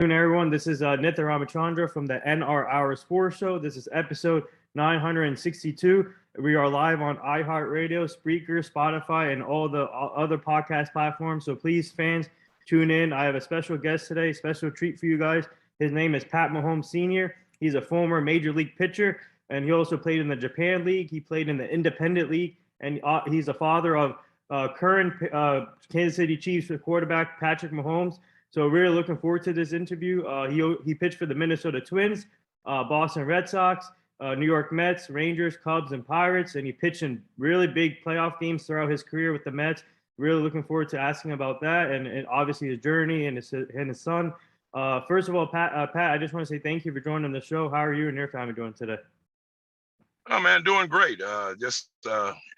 Everyone. This is Nitya Ramachandra from the NR Hour Sports Show. This is episode 962. We are live on iHeartRadio, Spreaker, Spotify, and all the other podcast platforms. So please, fans, tune in. I have a special guest today, special treat for you guys. His name is Pat Mahomes Sr. He's a former Major League pitcher, and he also played in the Japan League. He played in the Independent League, and he's a father of current Kansas City Chiefs quarterback Patrick Mahomes. So really looking forward to this interview. He pitched for the Minnesota Twins, Boston Red Sox, New York Mets, Rangers, Cubs, and Pirates, and he pitched in really big playoff games throughout his career with the Mets. Really looking forward to asking about that and obviously his journey and his son. First of all, Pat, I just want to say thank you for joining the show. How are you and your family doing today? Oh man, doing great. Just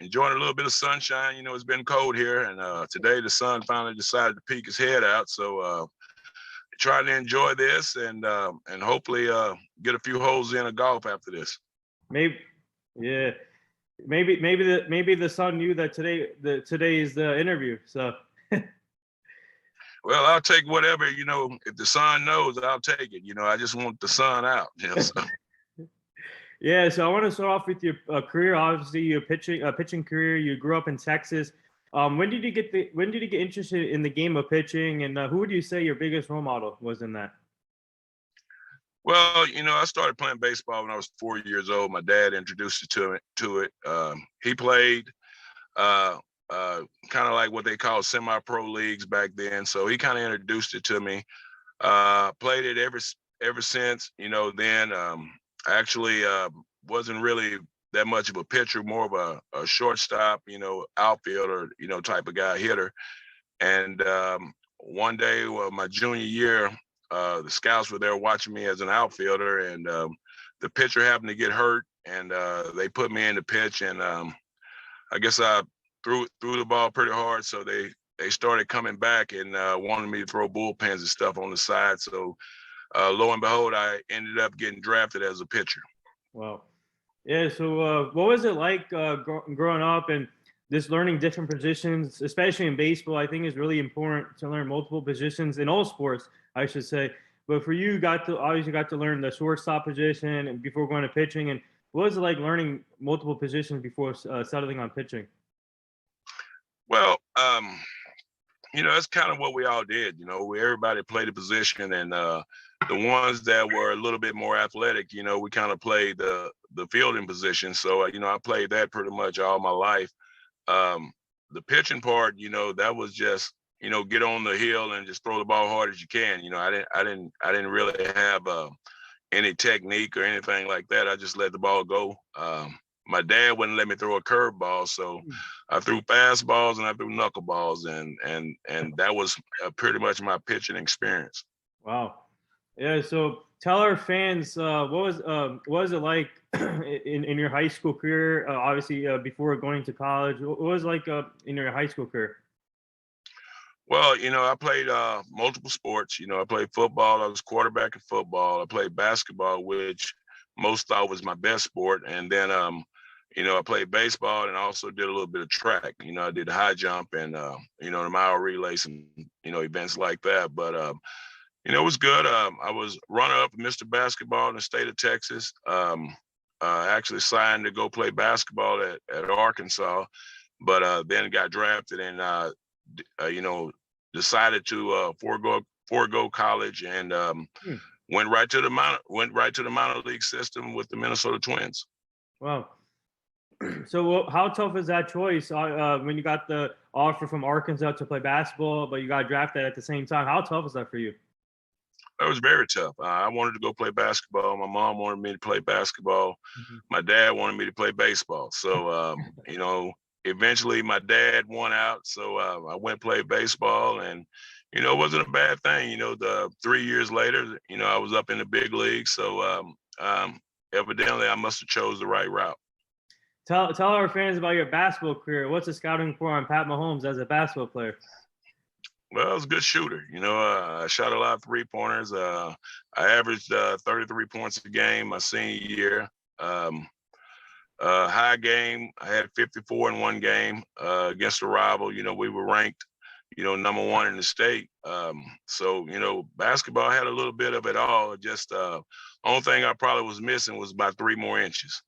enjoying a little bit of sunshine. You know, it's been cold here, and today the sun finally decided to peek his head out. So trying to enjoy this and hopefully get a few holes in of golf after this. Maybe the sun knew that today is the interview. So. Well, I'll take whatever. You know, if the sun knows, I'll take it. You know, I just want the sun out. You know, so. Yeah, so I want to start off with your career. Obviously, your pitching career. You grew up in Texas. When did you get interested in the game of pitching, and who would you say your biggest role model was in that? Well, you know, I started playing baseball when I was 4 years old. My dad introduced me to it. He played kind of like what they call semi-pro leagues back then, so he kind of introduced it to me. Played it ever since. You know, then. Actually wasn't really that much of a pitcher, more of a shortstop, you know, outfielder, you know, type of guy, hitter. And one day, my junior year, the scouts were there watching me as an outfielder, and the pitcher happened to get hurt, and they put me in the pitch, and I guess I threw the ball pretty hard, so they started coming back and wanted me to throw bullpens and stuff on the side. So lo and behold, I ended up getting drafted as a pitcher. Wow. Yeah. So what was it like growing up and just learning different positions, especially in baseball? I think is really important to learn multiple positions in all sports, I should say. But for you, obviously got to learn the shortstop position and before going to pitching. And what was it like learning multiple positions before settling on pitching? Well, you know, that's kind of what we all did. You know, everybody played a position, and the ones that were a little bit more athletic, you know, we kind of played the fielding position. So, you know, I played that pretty much all my life. The pitching part, you know, that was just, you know, get on the hill and just throw the ball hard as you can. You know, I didn't really have any technique or anything like that. I just let the ball go. My dad wouldn't let me throw a curveball, so I threw fastballs and I threw knuckleballs, and that was pretty much my pitching experience. Wow. Yeah, so tell our fans what was it like in your high school career? Obviously, before going to college, what was it like in your high school career? Well, you know, I played multiple sports. You know, I played football. I was quarterback in football. I played basketball, which most thought was my best sport, and then you know, I played baseball and I also did a little bit of track. You know, I did high jump and you know, the mile relays and you know, events like that. But you know, it was good. I was runner-up Mr. Basketball in the state of Texas. Actually signed to go play basketball at Arkansas, but then got drafted and you know, decided to forego college and went right to the minor league system with the Minnesota Twins. Wow. So how tough is that choice when you got the offer from Arkansas to play basketball, but you got drafted at the same time? How tough is that for you? It was very tough. I wanted to go play basketball. My mom wanted me to play basketball. Mm-hmm. My dad wanted me to play baseball. So, you know, eventually my dad won out. So I went play baseball and, you know, it wasn't a bad thing. You know, the 3 years later, you know, I was up in the big league. So evidently I must have chose the right route. Tell our fans about your basketball career. What's the scouting report on Pat Mahomes as a basketball player? Well, I was a good shooter. You know, I shot a lot of three-pointers. I averaged 33 points a game my senior year. High game, I had 54 in one game against a rival. You know, we were ranked, #1 in the state. So, basketball had a little bit of it all. Just only thing I probably was missing was about 3 more inches.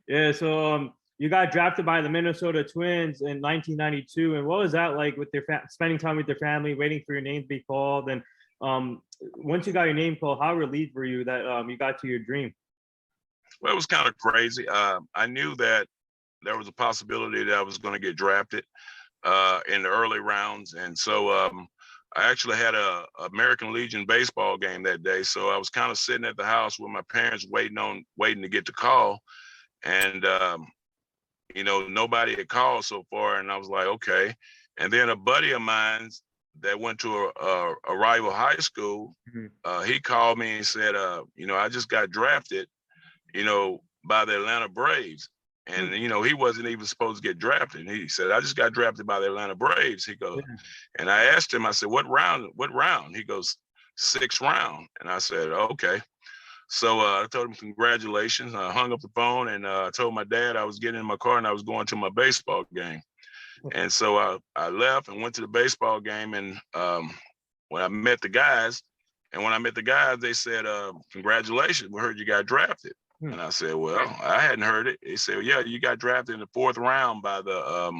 Yeah, so you got drafted by the Minnesota Twins in 1992, and what was that like with your spending time with your family, waiting for your name to be called, and once you got your name called, how relieved were you that you got to your dream? Well, it was kind of crazy. I knew that there was a possibility that I was going to get drafted in the early rounds, and so I actually had a American Legion baseball game that day. So I was kind of sitting at the house with my parents waiting to get the call, and nobody had called so far, and I was like, okay. And then a buddy of mine that went to a rival high school, he called me and said, I just got drafted, by the Atlanta Braves. And, he wasn't even supposed to get drafted. He said, I just got drafted by the Atlanta Braves. He goes, and I asked him, I said, what round? He goes, 6th round. And I said, okay. So I told him, congratulations. I hung up the phone, and I told my dad I was getting in my car and I was going to my baseball game. And so I left and went to the baseball game. And when I met the guys, they said, congratulations, we heard you got drafted. And I said, well, I hadn't heard it. They said, yeah, you got drafted in the 4th round by the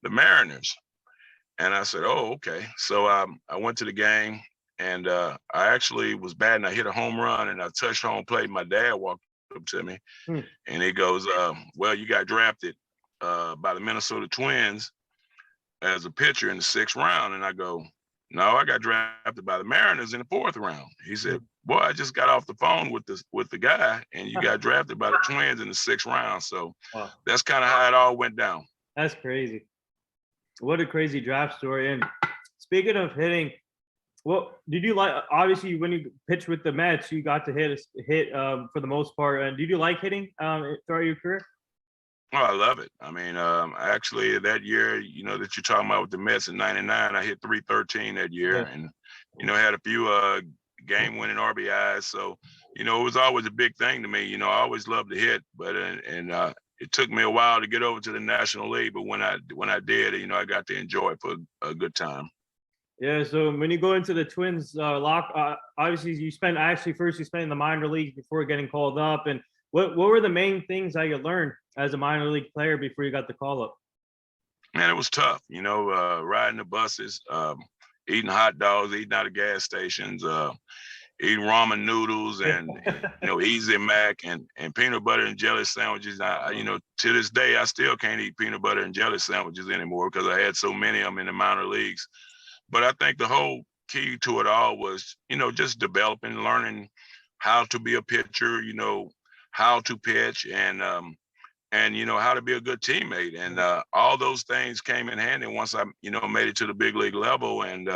Mariners. And I said, oh, okay. So I went to the game, and I actually was batting. I hit a home run, and I touched home plate. My dad walked up to me, and he goes, well, you got drafted by the Minnesota Twins as a pitcher in the 6th round. And I go, no, I got drafted by the Mariners in the 4th round. He said, boy, I just got off the phone with the guy, and you got drafted by the Twins in the 6th round. So that's kind of how it all went down. That's crazy. What a crazy draft story. And speaking of hitting, what did you like? Obviously, when you pitched with the Mets, you got to hit for the most part. And did you like hitting throughout your career? Oh, I love it. I mean, actually, that year, that you're talking about with the Mets in '99, I hit .313 that year, and had a few game-winning RBIs. So, it was always a big thing to me. I always loved to hit, but it took me a while to get over to the National League. But when I did, I got to enjoy it for a good time. Yeah. So when you go into the Twins obviously you spent in the minor leagues before getting called up, and what were the main things that you learned as a minor league player before you got the call up? Man, it was tough, riding the buses, eating hot dogs, eating out of gas stations, eating ramen noodles and, Easy Mac and peanut butter and jelly sandwiches. To this day, I still can't eat peanut butter and jelly sandwiches anymore because I had so many of them in the minor leagues. But I think the whole key to it all was, just developing, learning how to be a pitcher, how to pitch, and how to be a good teammate. And all those things came in handy once I, made it to the big league level and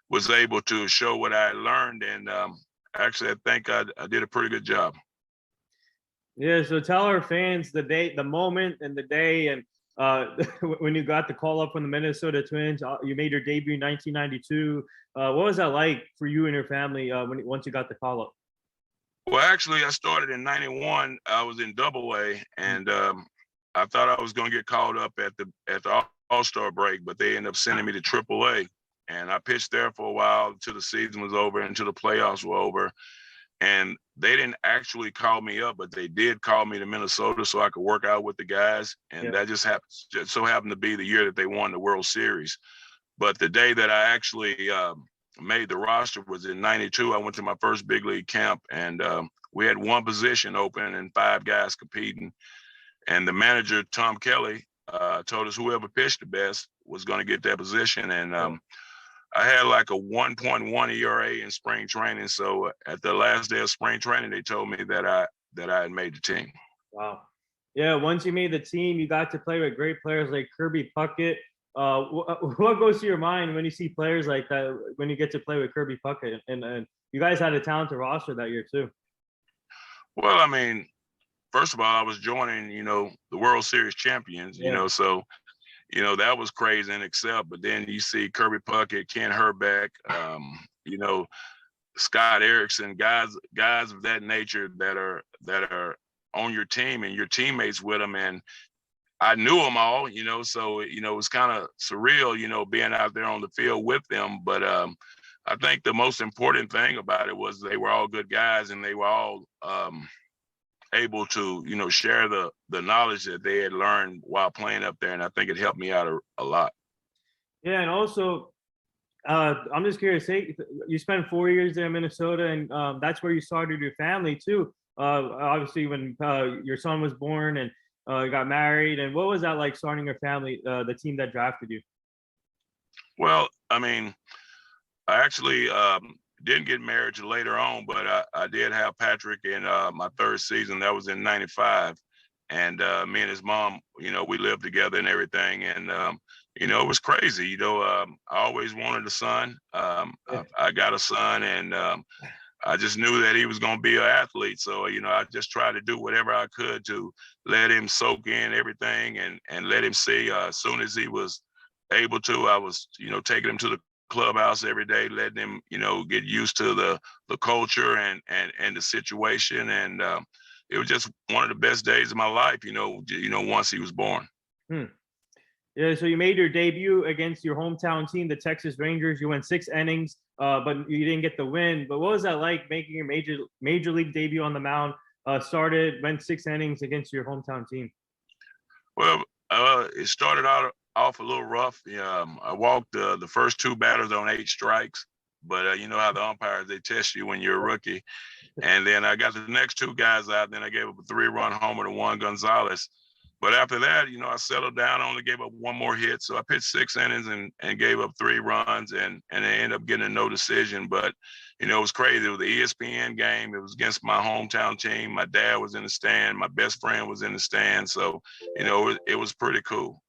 was able to show what I had learned. And actually, I think I did a pretty good job. Yeah. So tell our fans the moment and the day, and when you got the call up from the Minnesota Twins. You made your debut in 1992. What was that like for you and your family once you got the call up? Well, actually, I started in '91. I was in Double-A, and I thought I was going to get called up at the All-Star break, but they ended up sending me to Triple-A, and I pitched there for a while until the season was over, until the playoffs were over. And they didn't actually call me up, but they did call me to Minnesota so I could work out with the guys. And that just so happened to be the year that they won the World Series. But the day that I actually made the roster was in '92. I went to my first big league camp, and we had one position open and 5 guys competing. And the manager, Tom Kelly, told us whoever pitched the best was going to get that position. And I had like a 1.1 ERA in spring training. So at the last day of spring training, they told me that I had made the team. Wow. Yeah. Once you made the team, you got to play with great players like Kirby Puckett. What goes to your mind when you see players like that, when you get to play with Kirby Puckett? And you guys had a talented roster that year too. Well, I mean, first of all, I was joining, the World Series champions, so that was crazy and except. But then you see Kirby Puckett, Ken Herbeck, Scott Erickson, guys of that nature that are on your team and your teammates with them. And I knew them all, so it was kind of surreal, being out there on the field with them. But I think the most important thing about it was they were all good guys, and they were all able to, share the knowledge that they had learned while playing up there, and I think it helped me out a lot. Yeah, and also, I'm just curious. Hey, you spent 4 years there in Minnesota, and that's where you started your family too. Obviously, when your son was born and you got married, and what was that like starting your family, the team that drafted you? Well, I mean, I actually didn't get married till later on, but I did have Patrick in my third season. That was in '95, and me and his mom, we lived together and everything, and it was crazy. I always wanted a son. I got a son, and I just knew that he was going to be an athlete. So, I just tried to do whatever I could to let him soak in everything and let him see. As soon as he was able to, I was, taking him to the clubhouse every day, letting him, get used to the culture and the situation. And it was just one of the best days of my life, once he was born. Yeah, so you made your debut against your hometown team, the Texas Rangers. You went 6 innings, but you didn't get the win. But what was that like making your major league debut on the mound? Went 6 innings against your hometown team. Well, it started off a little rough. I walked the first 2 batters on 8 strikes, but you know how the umpires, they test you when you're a rookie. And then I got the next 2 guys out. Then I gave up a 3-run homer to Juan Gonzalez. But after that, I settled down. I only gave up 1 more hit. So I pitched 6 innings and gave up 3 runs and I ended up getting a no decision. But, it was crazy. It was the ESPN game. It was against my hometown team. My dad was in the stand. My best friend was in the stand. So, it was pretty cool.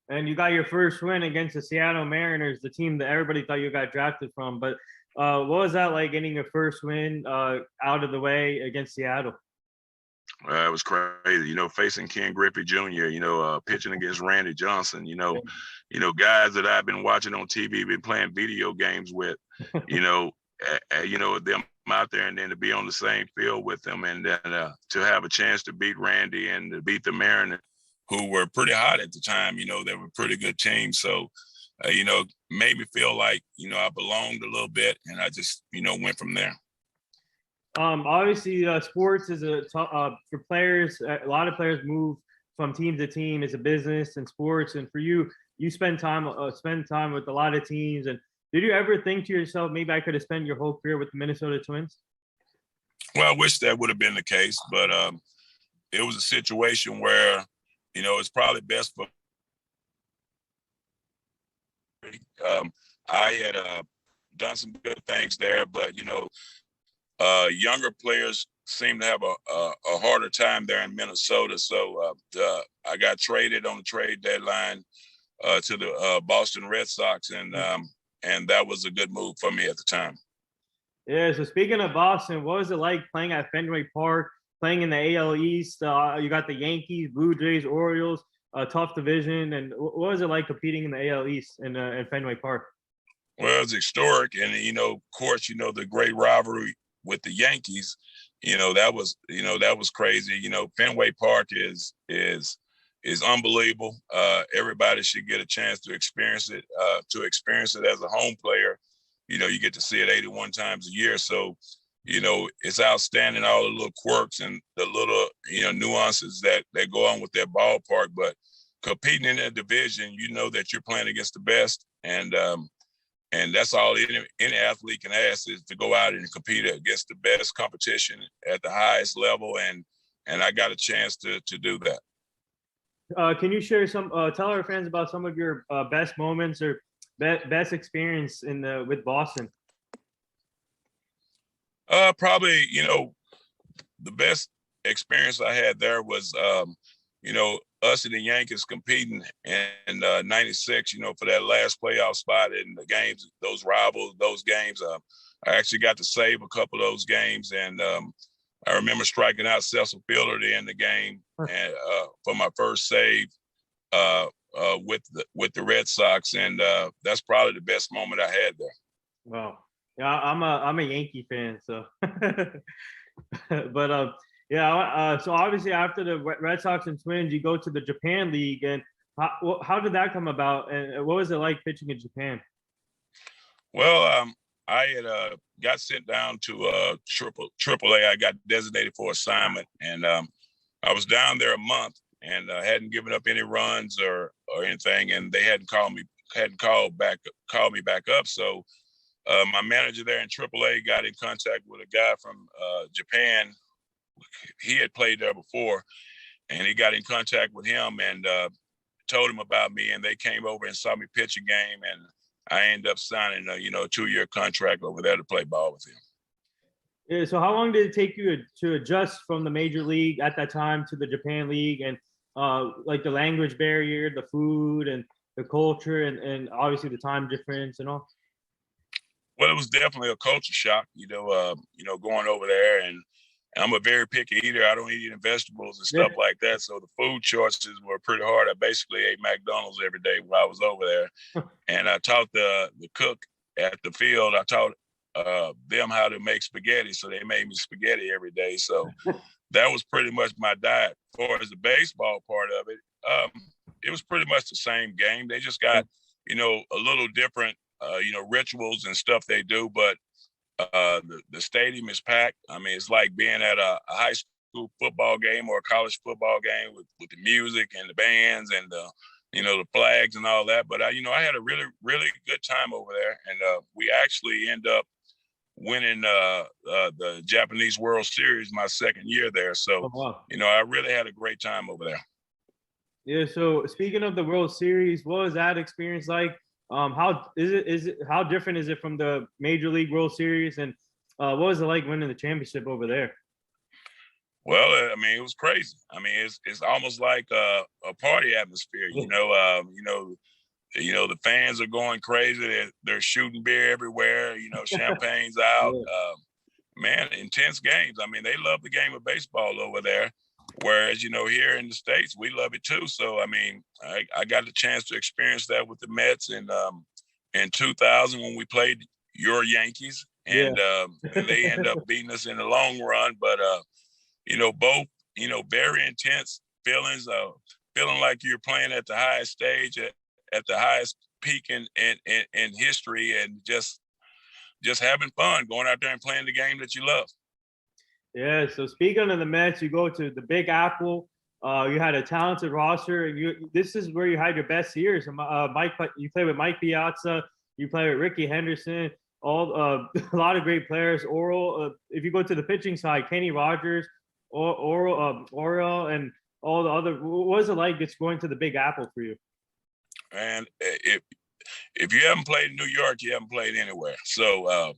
And you got your first win against the Seattle Mariners, the team that everybody thought you got drafted from. But what was that like getting your first win out of the way against Seattle? It was crazy, facing Ken Griffey Jr., pitching against Randy Johnson, guys that I've been watching on TV, been playing video games with, them out there, and then to be on the same field with them, and then to have a chance to beat Randy and to beat the Mariners, who were pretty hot at the time. They were a pretty good team. So, made me feel like, I belonged a little bit, and I just, went from there. Obviously, sports is for players. A lot of players move from team to team. It's a business and sports. And for you, you spend time with a lot of teams. And did you ever think to yourself, maybe I could have spent your whole career with the Minnesota Twins? Well, I wish that would have been the case, but it was a situation where, it's probably best for. I had done some good things there, but younger players seem to have a harder time there in Minnesota. So I got traded on the trade deadline to the Boston Red Sox, and that was a good move for me at the time. Yeah. So speaking of Boston, what was it like playing at Fenway Park, playing in the AL East? You got the Yankees, Blue Jays, Orioles, tough division. And what was it like competing in the AL East in Fenway Park? Well, it's historic, and of course, the great rivalry with the Yankees, that was crazy. Fenway Park is unbelievable. Everybody should get a chance to experience it. As a home player, you get to see it 81 times a year. So, it's outstanding, all the little quirks and the little, nuances that go on with that ballpark. But competing in that division, that you're playing against the best, and that's all any athlete can ask, is to go out and compete against the best competition at the highest level. And I got a chance to do that. Can you share tell our fans about some of your best moments or best experience with Boston? Probably, the best experience I had there was, us and the Yankees competing in '96, for that last playoff spot in the games, those games. I actually got to save a couple of those games, and I remember striking out Cecil Fielder to end the game, and for my first save with the Red Sox, and that's probably the best moment I had there. Wow. Yeah, I'm a Yankee fan, so but Yeah. So obviously after the Red Sox and Twins, you go to the Japan League, and how did that come about? And what was it like pitching in Japan? Well, I had got sent down to triple A. I got designated for assignment, and I was down there a month and hadn't given up any runs or anything, and they hadn't called me back up. So my manager there in triple A got in contact with a guy from Japan. He had played there before, and he got in contact with him and told him about me, and they came over and saw me pitch a game, and I ended up signing a 2-year contract over there to play ball with him. Yeah, so how long did it take you to adjust from the major league at that time to the Japan League, and like the language barrier, the food, and the culture, and obviously the time difference and all? Well, it was definitely a culture shock, going over there, and I'm a very picky eater. I don't eat any vegetables and stuff like that. So the food choices were pretty hard. I basically ate McDonald's every day while I was over there. And I taught the cook at the field, I taught them how to make spaghetti. So they made me spaghetti every day. So that was pretty much my diet. As far as the baseball part of it, it was pretty much the same game. They just got, a little different, rituals and stuff they do. But the stadium is packed. I mean, it's like being at a high school football game or a college football game with the music and the bands and the flags and all that. But I had a really, really good time over there, and we actually end up winning the Japanese World Series my second year there. So, wow. I really had a great time over there. Yeah. So speaking of the World Series, what was that experience like? How how different is it from the Major League World Series, and what was it like winning the championship over there? Well, I mean, it was crazy. I mean, it's almost like a party atmosphere. The fans are going crazy. They're shooting beer everywhere. Champagne's out. Man, intense games. I mean, they love the game of baseball over there. Whereas, here in the States, we love it too. So, I mean, I got the chance to experience that with the Mets in 2000 when we played your Yankees, and they end up beating us in the long run. But, both, very intense feelings, feeling like you're playing at the highest stage, at the highest peak in history, and just having fun, going out there and playing the game that you love. Yeah. So speaking of the Mets, you go to the Big Apple. You had a talented roster, and this is where you had your best years. You played with Mike Piazza. You played with Ricky Henderson. All a lot of great players. If you go to the pitching side, Kenny Rogers, Oriole, and all the other. What was it like just going to the Big Apple for you? And if you haven't played in New York, you haven't played anywhere. So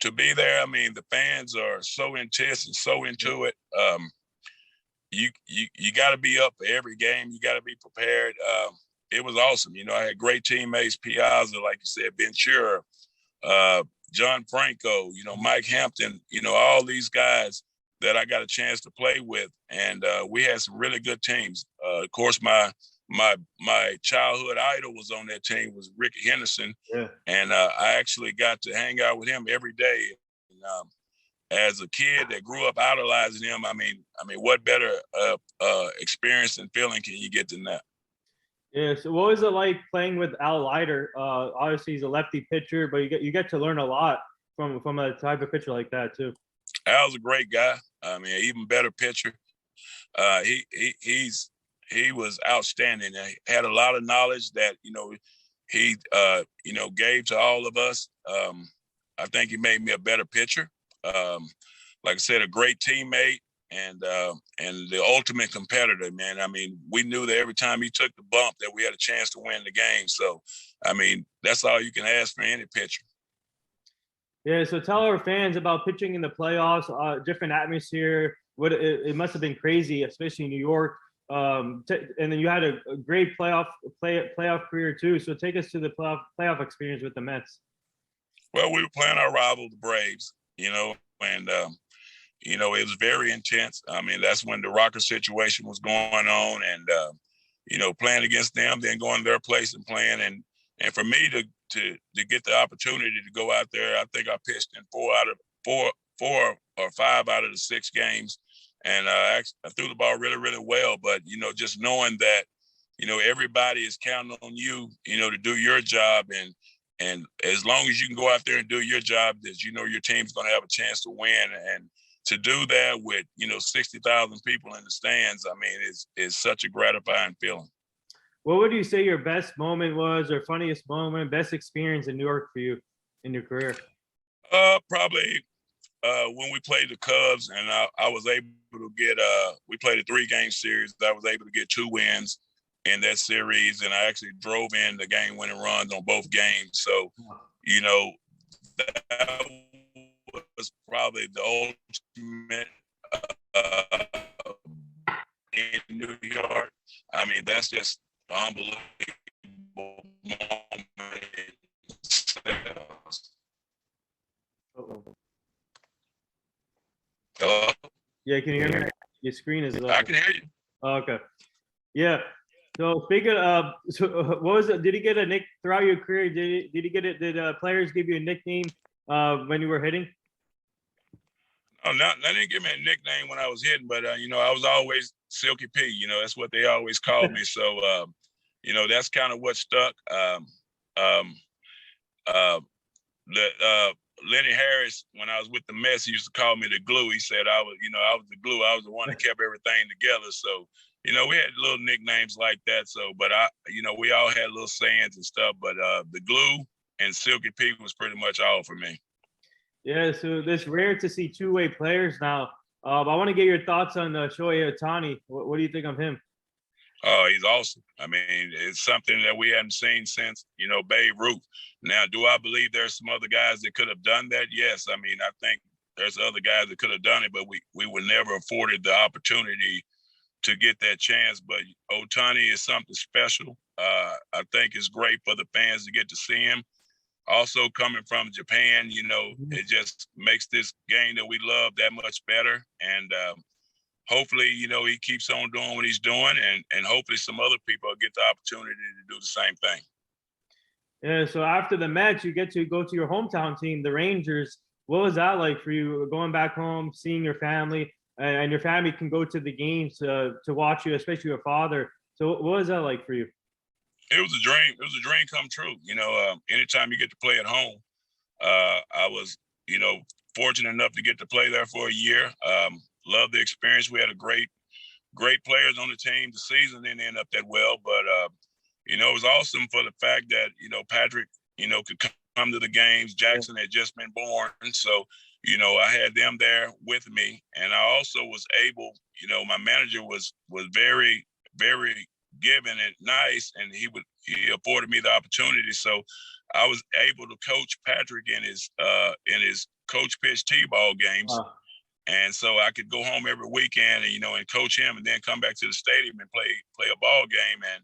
to be there, I mean, the fans are so intense and so into it. You got to be up for every game. You got to be prepared. It was awesome. I had great teammates, Piazza, like you said, Ventura, John Franco, Mike Hampton, all these guys that I got a chance to play with. And we had some really good teams. Of course, my childhood idol was on that team, was Ricky Henderson. Yeah. And I actually got to hang out with him every day. And, as a kid that grew up idolizing him, I mean, what better experience and feeling can you get than that? Yeah. So what was it like playing with Lyder? Obviously he's a lefty pitcher, but you get to learn a lot from a type of pitcher like that too. Al's a great guy. I mean, an even better pitcher. He was outstanding. He had a lot of knowledge that he gave to all of us. I think he made me a better pitcher. Like I said, a great teammate and the ultimate competitor, man. I mean, we knew that every time he took the bump that we had a chance to win the game. So, I mean, that's all you can ask for any pitcher. Yeah, so tell our fans about pitching in the playoffs, different atmosphere. It must have been crazy, especially in New York. And then you had a great playoff career too. So take us to the playoff experience with the Mets. Well, we were playing our rival, the Braves, and it was very intense. I mean, that's when the Rocker situation was going on, and playing against them, then going to their place and playing, and for me to get the opportunity to go out there, I think I pitched in 4 or 5 out of the 6 games, and I threw the ball really, really well. But, just knowing that, everybody is counting on you, to do your job. And as long as you can go out there and do your job, that your team's going to have a chance to win. And to do that with 60,000 people in the stands, I mean, is such a gratifying feeling. What would you say your best moment was, or funniest moment, best experience in New York for you in your career? Probably when we played the Cubs, and I was able to get we played a 3-game series. I was able to get 2 wins in that series, and I actually drove in the game-winning runs on both games. So, that was probably the ultimate in New York. I mean, that's just unbelievable moment. Hello? Yeah, can you hear me? Your screen is I can hear you. Okay. Yeah. So speaking of, what was it? Did he get a nick throughout your career? Did he get it? Did players give you a nickname when you were hitting? Oh, no, they didn't give me a nickname when I was hitting, but I was always Silky P. That's what they always called me. So that's kind of what stuck. Lenny Harris, when I was with the Mets, he used to call me the glue. He said I was the glue. I was the one that kept everything together. So, we had little nicknames like that. So, but we all had little sayings and stuff. But the glue and Silky P was pretty much all for me. Yeah, so it's rare to see two-way players now. I want to get your thoughts on Shohei Ohtani. What do you think of him? Oh, he's awesome. I mean, it's something that we hadn't seen since, Babe Ruth. Now, do I believe there's some other guys that could have done that? Yes. I mean, I think there's other guys that could have done it, but we were never afforded the opportunity to get that chance. But Ohtani is something special. I think it's great for the fans to get to see him. Also, coming from Japan, it just makes this game that we love that much better. And hopefully, he keeps on doing what he's doing, and hopefully some other people get the opportunity to do the same thing. Yeah, so after the match, you get to go to your hometown team, the Rangers. What was that like for you, going back home, seeing your family, and your family can go to the games to watch you, especially your father? So what was that like for you? It was a dream. It was a dream come true. Anytime you get to play at home, I was, fortunate enough to get to play there for a year. Love the experience. We had great players on the team. The season didn't end up that well, but it was awesome for the fact that Patrick, could come to the games. Jackson had just been born, so I had them there with me, and I also was able. My manager was very, very giving and nice, and he afforded me the opportunity. So I was able to coach Patrick in his coach pitch T-ball games. Wow. And so I could go home every weekend and, and coach him, and then come back to the stadium and play a ball game. And,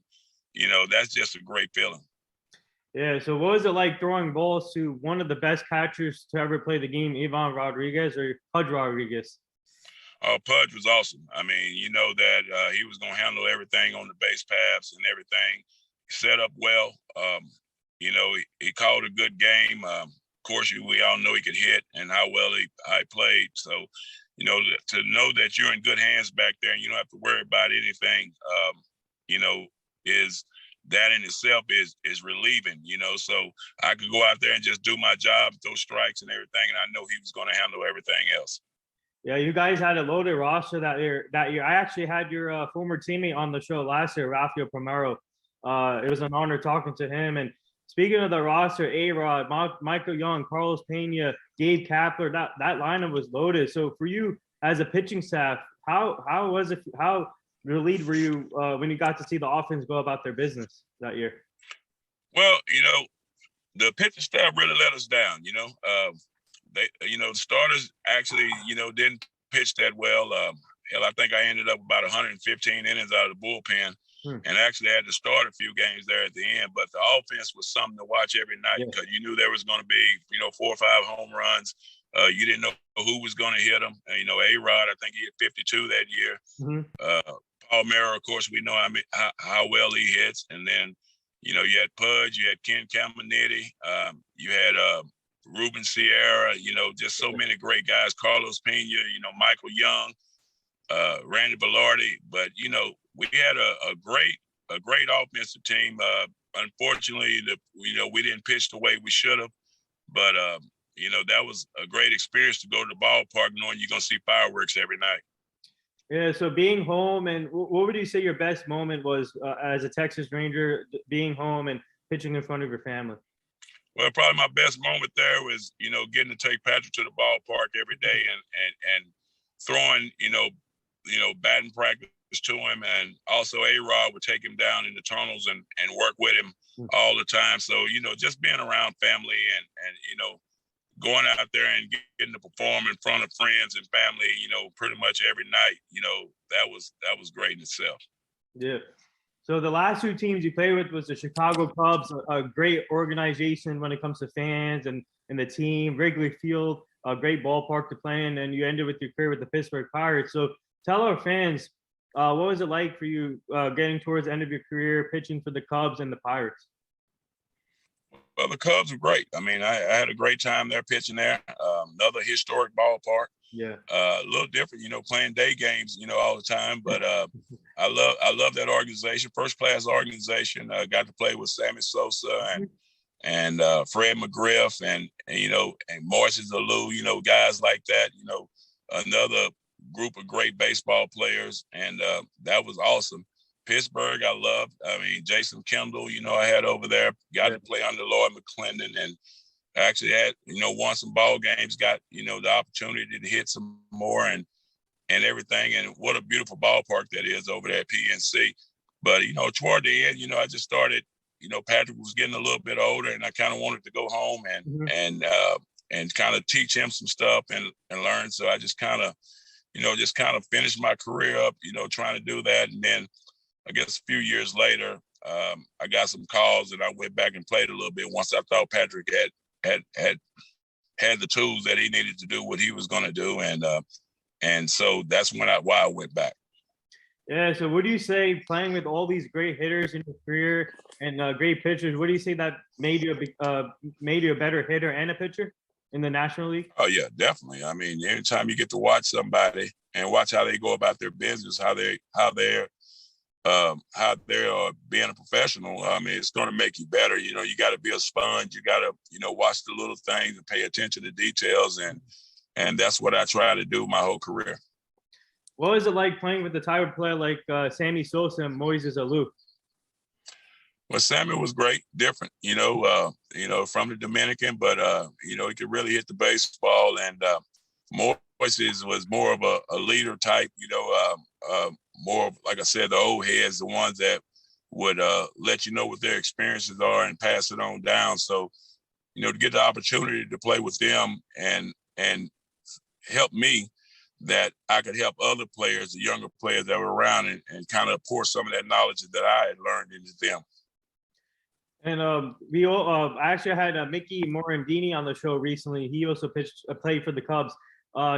that's just a great feeling. Yeah, so what was it like throwing balls to one of the best catchers to ever play the game, Ivan Rodriguez or Pudge Rodriguez? Oh, Pudge was awesome. I mean, that he was going to handle everything on the base paths and everything. He set up well. He called a good game. Of course, we all know he could hit and how well he played. So, to know that you're in good hands back there and you don't have to worry about anything, is that in itself is relieving, So I could go out there and just do my job, throw strikes and everything, and I know he was going to handle everything else. Yeah, you guys had a loaded roster that year. I actually had your former teammate on the show last year, Rafael Primero. It was an honor talking to him. And speaking of the roster, A-Rod, Michael Young, Carlos Pena, Gabe Kapler, that lineup was loaded. So for you as a pitching staff, how was it? How relieved were you when you got to see the offense go about their business that year? Well, the pitching staff really let us down. They, the starters actually, didn't pitch that well. Hell, I think I ended up about 115 innings out of the bullpen, and actually had to start a few games there at the end. But the offense was something to watch every night because you knew there was going to be, 4 or 5 home runs. You didn't know who was going to hit them. A-Rod, I think he hit 52 that year. Mm-hmm. Paul Mara, of course, we know how well he hits. And then, you had Pudge, you had Ken Caminiti, you had Ruben Sierra, just so many great guys. Carlos Pena, Michael Young. Randy Velarde, but we had a great offensive team. Unfortunately, we didn't pitch the way we should have, but that was a great experience to go to the ballpark knowing you're gonna see fireworks every night. Yeah, so being home, and what would you say your best moment was as a Texas Ranger, being home and pitching in front of your family? Well, probably my best moment there was, getting to take Patrick to the ballpark every day and throwing, batting practice to him, and also A-Rod would take him down in the tunnels and work with him all the time. So, just being around family and going out there and getting to perform in front of friends and family, pretty much every night, that was great in itself. Yeah. So the last two teams you played with was the Chicago Cubs, a great organization when it comes to fans and the team, Wrigley Field, a great ballpark to play in, and you ended with your career with the Pittsburgh Pirates. So tell our fans, what was it like for you getting towards the end of your career, pitching for the Cubs and the Pirates? Well, the Cubs were great. I mean, I had a great time there pitching there. Another historic ballpark. Yeah. A little different, playing day games, all the time. But I love that organization, first class organization. I got to play with Sammy Sosa and Fred McGriff and Moises Alou, guys like that. Another group of great baseball players, and that was awesome. Pittsburgh, I loved. I mean, Jason Kendall, I had over there, got to play under Lloyd McClendon, and actually had, won some ball games, got, the opportunity to hit some more and everything. And what a beautiful ballpark that is over there at PNC. But, toward the end, I just started, Patrick was getting a little bit older, and I kind of wanted to go home and kind of teach him some stuff and learn. So I just kind of finished my career up, trying to do that. And then I guess a few years later, I got some calls and I went back and played a little bit once I thought Patrick had the tools that he needed to do what he was going to do. And so that's why I went back. Yeah. So what do you say, playing with all these great hitters in your career and great pitchers, what do you say that made you a better hitter and a pitcher in the National League? Oh yeah, definitely. I mean, anytime you get to watch somebody and watch how they go about their business, how they're being a professional, I mean, it's going to make you better. You got to be a sponge. You got to, watch the little things and pay attention to details. And that's what I try to do my whole career. What was it like playing with the type of player like Sammy Sosa and Moises Alou? Well, Sammy was great, different, from the Dominican, but, he could really hit the baseball. And Moises was more of a leader type, more of, like I said, the old heads, the ones that would let you know what their experiences are and pass it on down. So, to get the opportunity to play with them and help me, that I could help other players, the younger players that were around, and kind of pour some of that knowledge that I had learned into them. And we all actually had Mickey Morandini on the show recently. He also played for the Cubs.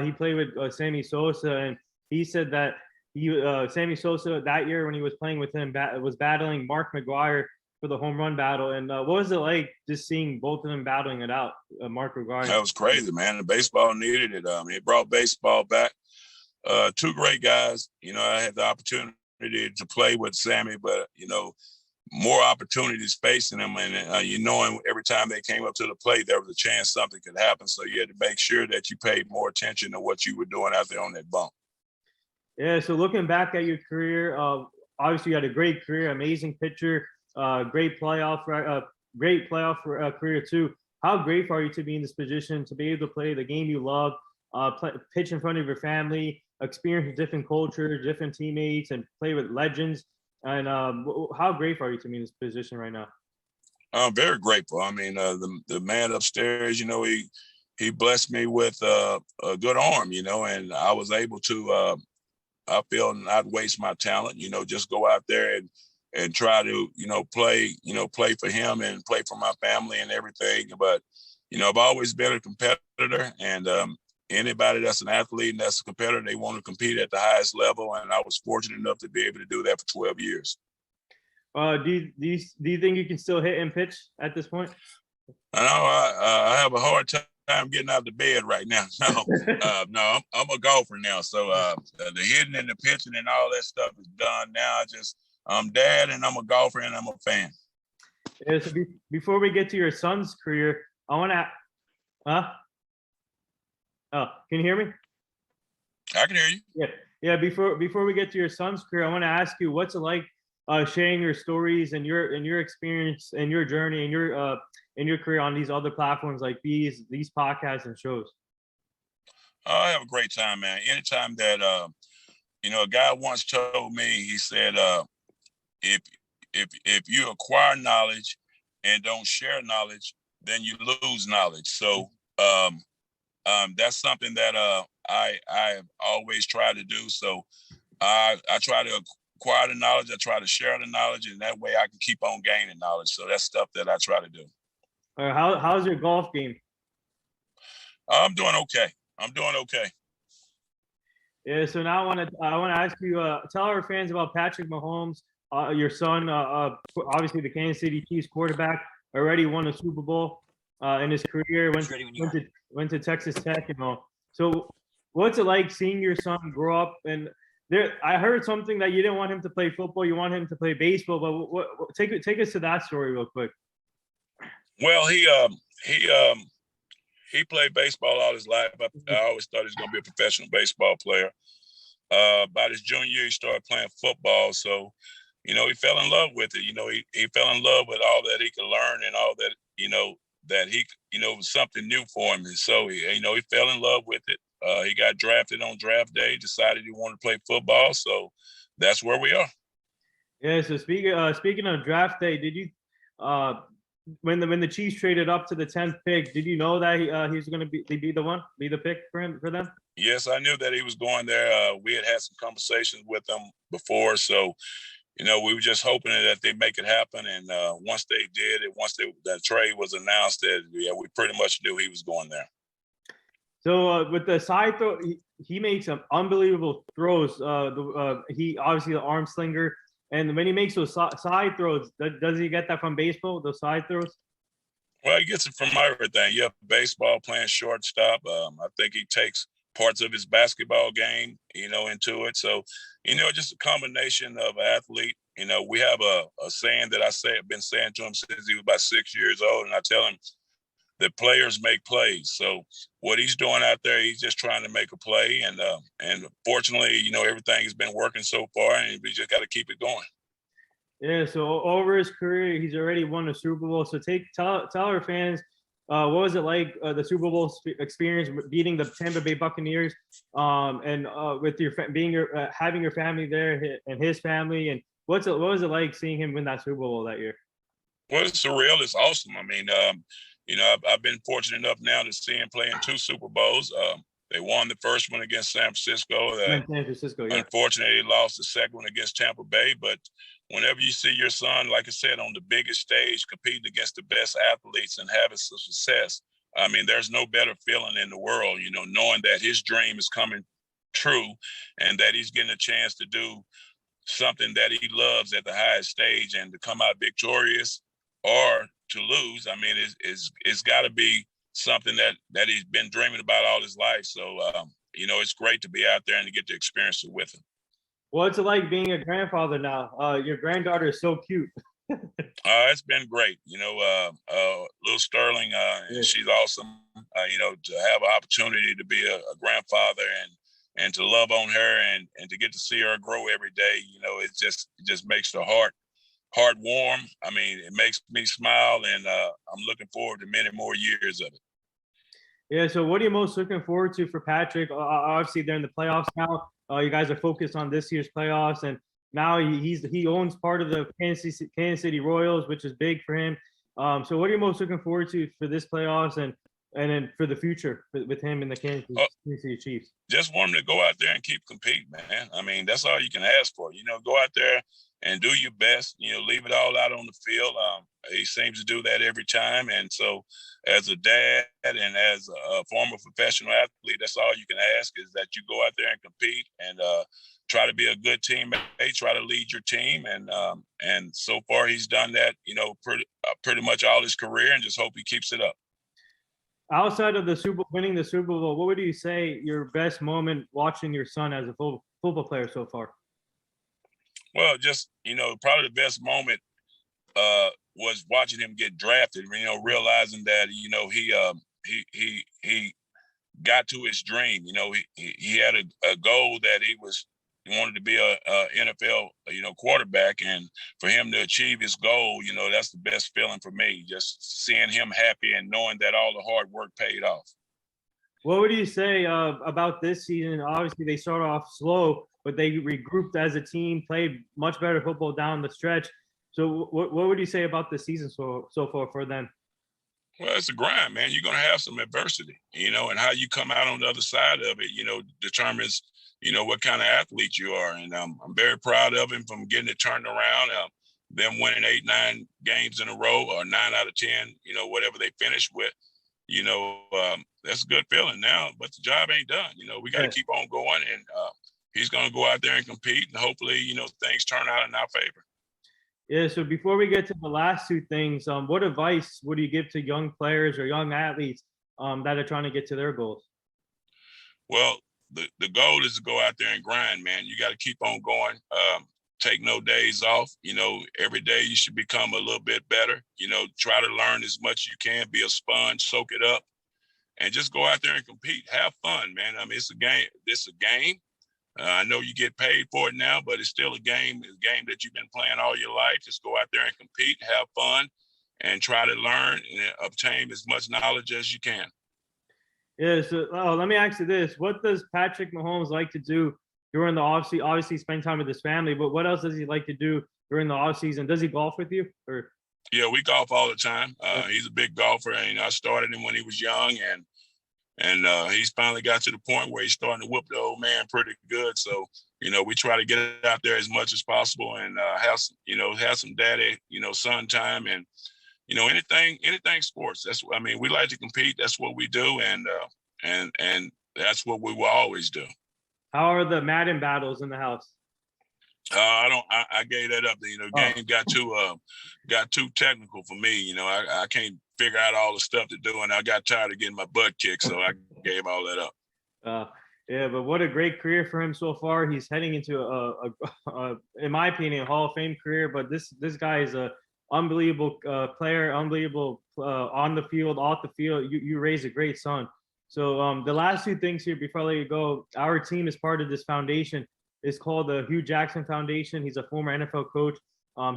He played with Sammy Sosa, and he said that Sammy Sosa that year when he was playing with him was battling Mark McGwire for the home run battle. And what was it like just seeing both of them battling it out, Mark McGwire? That was crazy, man. The baseball needed it. It brought baseball back. Two great guys. I had the opportunity to play with Sammy, but more opportunities facing them, and knowing every time they came up to the plate, there was a chance something could happen. So you had to make sure that you paid more attention to what you were doing out there on that bump. Yeah. So looking back at your career, obviously you had a great career, amazing pitcher, great playoff career too. How grateful are you to be in this position, to be able to play the game you love, pitch in front of your family, experience different cultures, different teammates, and play with legends? And how grateful are you to be in this position right now? I'm very grateful. I mean, the man upstairs, he blessed me with a good arm, and I was able to, I feel, not waste my talent, just go out there and try to, play for him and play for my family and everything. But, I've always been a competitor, and anybody that's an athlete and that's a competitor, they want to compete at the highest level. And I was fortunate enough to be able to do that for 12 years. Do you think you can still hit and pitch at this point? I know I have a hard time getting out of the bed right now. No, I'm a golfer now. So the hitting and the pitching and all that stuff is done now. I'm dad and I'm a golfer and I'm a fan. Yeah, so before we get to your son's career, I want to. Oh, can you hear me? I can hear you. Yeah. Before we get to your son's career, I want to ask you, what's it like sharing your stories and your experience and your journey and your career on these other platforms like these podcasts and shows? I have a great time, man. Anytime that a guy once told me, he said, if you acquire knowledge and don't share knowledge, then you lose knowledge. So that's something that I have always tried to do. So I try to acquire the knowledge. I try to share the knowledge, and that way I can keep on gaining knowledge. So that's stuff that I try to do. How's your golf game? I'm doing okay. Yeah. So now I want to ask you, tell our fans about Patrick Mahomes, your son. Obviously the Kansas City Chiefs quarterback, already won a Super Bowl in his career. Went to Texas Tech and all. So what's it like seeing your son grow up? And I heard something that you didn't want him to play football, you want him to play baseball. But take us to that story real quick. Well, he played baseball all his life. I always thought he was going to be a professional baseball player. About his junior year, he started playing football. So, he fell in love with it. He fell in love with all that he could learn and all that, that he, was something new for him. And so, he fell in love with it. He got drafted on draft day, decided he wanted to play football. So that's where we are. Yeah. So speaking of draft day, did you, when the Chiefs traded up to the 10th pick, did you know that he was going to be the pick for them? Yes, I knew that he was going there. We had some conversations with them before, so we were just hoping that they make it happen. And once they did it, that trade was announced, that we pretty much knew he was going there. So with the side throw, he made some unbelievable throws. He obviously the arm slinger. And when he makes those side throws, does he get that from baseball, those side throws? Well, he gets it from everything. Yeah, baseball, playing shortstop. I think he takes parts of his basketball game, into it. So, just a combination of an athlete. We have a saying that I've been saying to him since he was about 6 years old, and I tell him that players make plays. So what he's doing out there, he's just trying to make a play. And fortunately, everything has been working so far, and we just got to keep it going. Yeah. So over his career, he's already won a Super Bowl. So tell our fans, what was it like, the Super Bowl experience, beating the Tampa Bay Buccaneers, and with having your family there and his family, and what was it like seeing him win that Super Bowl that year? Well, it's surreal. It's awesome. I mean, I've been fortunate enough now to see him play in 2 Super Bowls. They won the first one against San Francisco. San Francisco, yeah. Unfortunately, they lost the second one against Tampa Bay. But whenever you see your son, like I said, on the biggest stage, competing against the best athletes and having some success, I mean, there's no better feeling in the world, knowing that his dream is coming true and that he's getting a chance to do something that he loves at the highest stage, and to come out victorious or to lose. I mean, it's got to be something that he's been dreaming about all his life. So, it's great to be out there and to get to experience it with him. What's it like being a grandfather now? Your granddaughter is so cute. It's been great. Little Sterling, she's awesome. To have an opportunity to be a grandfather and to love on her and to get to see her grow every day, it just makes the heart warm. I mean, it makes me smile, and I'm looking forward to many more years of it. Yeah. So what are you most looking forward to for Patrick? Obviously, they're in the playoffs now. You guys are focused on this year's playoffs, and now he owns part of the Kansas City Royals, which is big for him. So what are you most looking forward to for this playoffs and then for the future with him in the Kansas City Chiefs? Just want him to go out there and keep competing, man. I mean, that's all you can ask for. Go out there and do your best. Leave it all out on the field. He seems to do that every time. And so as a dad and as a former professional athlete, that's all you can ask, is that you go out there and compete and try to be a good teammate, try to lead your team. And so far he's done that, pretty much all his career, and just hope he keeps it up. Outside of winning the Super Bowl, what would you say your best moment watching your son as a football player so far? Well, just probably the best moment was watching him get drafted. Realizing that he got to his dream. He had a goal that he wanted to be a NFL quarterback, and for him to achieve his goal, that's the best feeling for me. Just seeing him happy and knowing that all the hard work paid off. What would you say about this season? Obviously, they started off slow, but they regrouped as a team, played much better football down the stretch. So, what would you say about the season so far for them? Well, it's a grind, man. You're going to have some adversity, and how you come out on the other side of it, determines, what kind of athlete you are. And I'm very proud of him from getting it turned around. Them winning 8-9 games in a row, or 9 out of 10, whatever they finish with, that's a good feeling now. But the job ain't done. We got to keep on going, and he's going to go out there and compete, and hopefully, things turn out in our favor. Yeah, so before we get to the last two things, what advice would you give to young players or young athletes that are trying to get to their goals? Well, the goal is to go out there and grind, man. You got to keep on going. Take no days off. Every day you should become a little bit better. Try to learn as much as you can, be a sponge, soak it up, and just go out there and compete. Have fun, man. I mean, it's a game. It's a game. I know you get paid for it now, but it's still a game. It's a game that you've been playing all your life. Just go out there and compete, have fun, and try to learn and obtain as much knowledge as you can. Yeah, so let me ask you this. What does Patrick Mahomes like to do during the offseason? Obviously, spend time with his family, but what else does he like to do during the offseason? Does he golf with you? Or Yeah, we golf all the time. He's a big golfer, and I started him when he was young, and he's finally got to the point where he's starting to whoop the old man pretty good. So, we try to get it out there as much as possible, and have some daddy, son time, and anything sports. We like to compete. That's what we do, and that's what we will always do. How are the Madden battles in the house? I gave that up. The game got too technical for me. I can't figure out all the stuff to do, and I got tired of getting my butt kicked, so I gave all that up. Yeah, but what a great career for him so far. He's heading into a in my opinion, Hall of Fame career. But this guy is a unbelievable player, unbelievable on the field, off the field. You raised a great son. So the last two things here before I let you go, our team is part of this foundation. It's called the Hugh Jackson Foundation. He's a former NFL coach.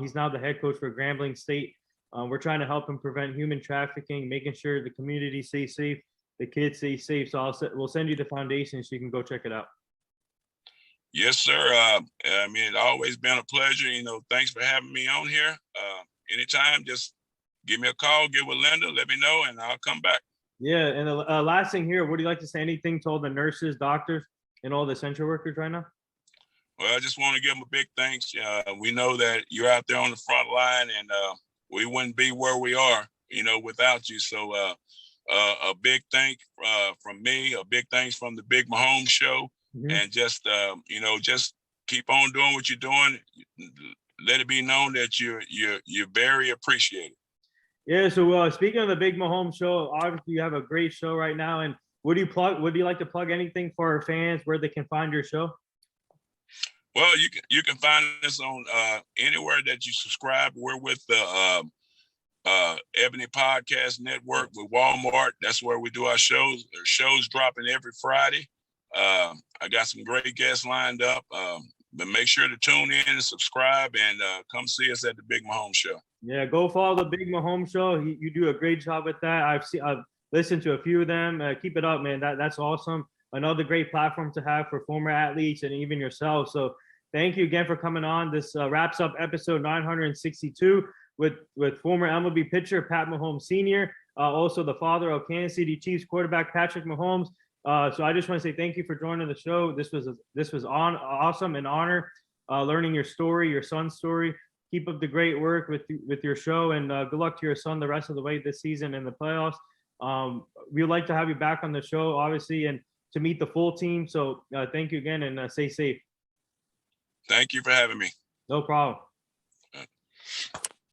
He's now the head coach for Grambling State. We're trying to help him prevent human trafficking, making sure the community stays safe, the kids stay safe. So we'll send you the foundation so you can go check it out. Yes, sir. It's always been a pleasure. Thanks for having me on here. Anytime, just give me a call, get with Linda, let me know, and I'll come back. Yeah, and the last thing here, would you like to say anything to all the nurses, doctors, and all the essential workers right now? Well, I just want to give them a big thanks. We know that you're out there on the front line, and we wouldn't be where we are, without you. So a big thank from me, a big thanks from the Big Mahomes Show, and just keep on doing what you're doing. Let it be known that you're very appreciated. Yeah. So speaking of the Big Mahomes Show, obviously you have a great show right now. And would you like to plug anything for our fans where they can find your show? Well, you can find us on anywhere that you subscribe. We're with the Ebony Podcast Network with Walmart. That's where we do our shows. There's shows dropping every Friday. I got some great guests lined up. But make sure to tune in and subscribe, and come see us at the Big Mahomes Show. Yeah, go follow the Big Mahomes Show. You do a great job with that. I've listened to a few of them. Keep it up, man. That's awesome. Another great platform to have for former athletes and even yourself. So thank you again for coming on. This wraps up episode 962 with former MLB pitcher Pat Mahomes Sr., also the father of Kansas City Chiefs quarterback Patrick Mahomes. So I just want to say thank you for joining the show. This was awesome, an honor learning your story, your son's story. Keep up the great work with your show, and good luck to your son the rest of the way this season in the playoffs. We'd like to have you back on the show, obviously, and to meet the full team. So thank you again, and stay safe. Thank you for having me. No problem.